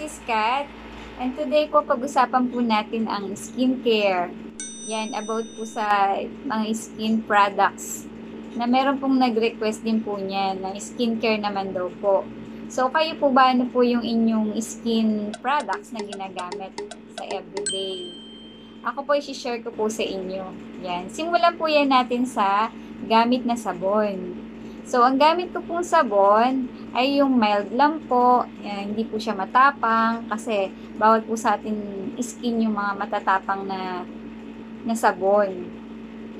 Sis Kat. And today po pag-usapan po natin ang skincare. Yan, about po sa mga skin products. Na meron pong nag-request din po niyan na skincare naman daw po. So, kayo po ba, ano po yung inyong skin products na ginagamit sa everyday? Ako po, i-share ko po sa inyo. Yan. Simulan po yan natin sa gamit na sabon. So, ang gamit ko pong sabon ay yung mild lang po. Yan, hindi po siya matapang kasi bawal po sa ating skin yung mga matatapang na sabon.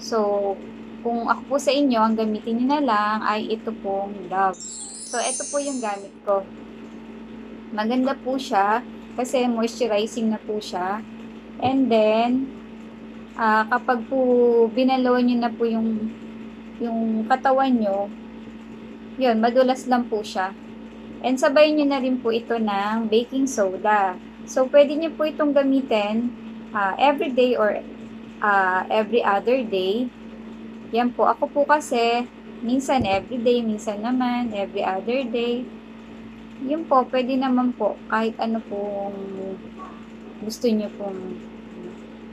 So, kung ako po sa inyo, ang gamitin niyo na lang ay ito pong Dove. So, ito po yung gamit ko. Maganda po siya kasi moisturizing na po siya. And then, kapag po binalawan nyo na po yung katawan nyo, yun, madulas lang po siya. And sabay nyo na rin po ito ng baking soda. So, pwede nyo po itong gamitin every day or every other day. Yan po. Ako po kasi, minsan every day, minsan naman every other day. Yun po, pwede naman po. Kahit ano pong gusto nyo pong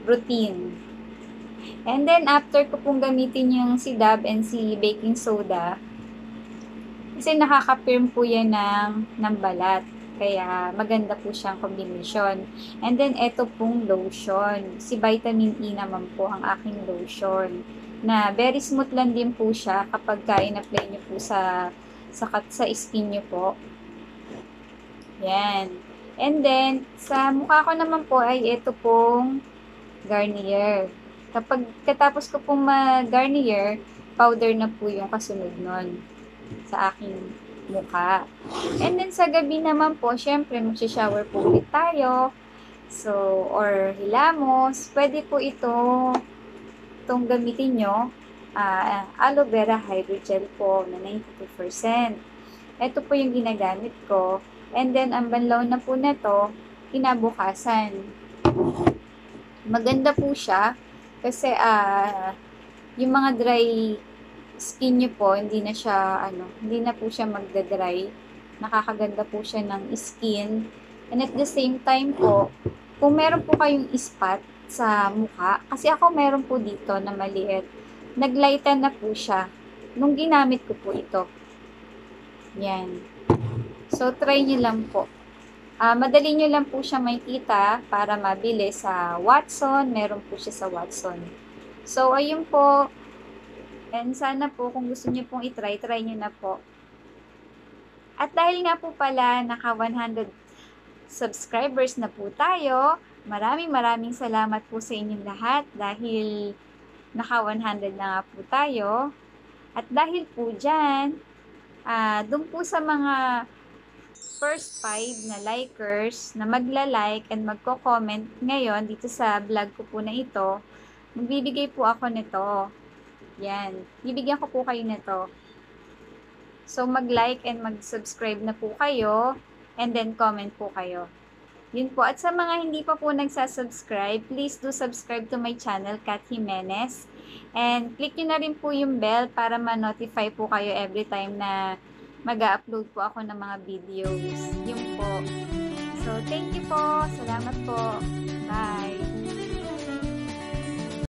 routine. And then, after ko pong gamitin yung si Dove and si baking soda, kasi nakaka-firm po yan ng balat. Kaya, maganda po siyang combination. And then, ito pong lotion. Si Vitamin E naman po ang aking lotion. Na very smooth lang din po siya kapag in-apply nyo po sa skin nyo po. Yan. And then, sa mukha ko naman po ay ito pong Garnier. Kapag katapos ko pong mag-Garnier, powder na po yung kasunod nun sa aking mukha. And then sa gabi naman po, syempre mag-shower po ulit tayo. So, or hilamos. Pwede po itong gamitin nyo. Aloe vera hydrogel po na 92%. Ito po yung ginagamit ko. And then, ang banlaw na po na to, kinabukasan. Maganda po siya kasi yung mga dry skin nyo po, hindi na po siya magda-dry. Nakakaganda po siya ng skin. And at the same time po, kung meron po kayong spot sa mukha, kasi ako meron po dito na maliit, naglighten na po siya nung ginamit ko po ito. Yan. So, try nyo lang po. Madali nyo lang po siya makita para mabili sa Watson. Meron po siya sa Watson. So, ayun po. And sana po, kung gusto nyo pong try nyo na po. At dahil nga po pala, naka 100 subscribers na po tayo, maraming salamat po sa inyong lahat dahil naka 100 na nga po tayo. At dahil po dyan, dun po sa mga first 5 na likers na magla-like and magko-comment ngayon dito sa vlog ko po na ito, magbibigay po ako nito. Yan. Bibigyan ko po kayo nito. So, mag-like and mag-subscribe na po kayo and then comment po kayo. Yun po. At sa mga hindi pa po nagsasubscribe, please do subscribe to my channel, Kat Jimenez. And click nyo na rin po yung bell para ma-notify po kayo every time na mag-upload po ako ng mga videos. Yun po. So, thank you po. Salamat po.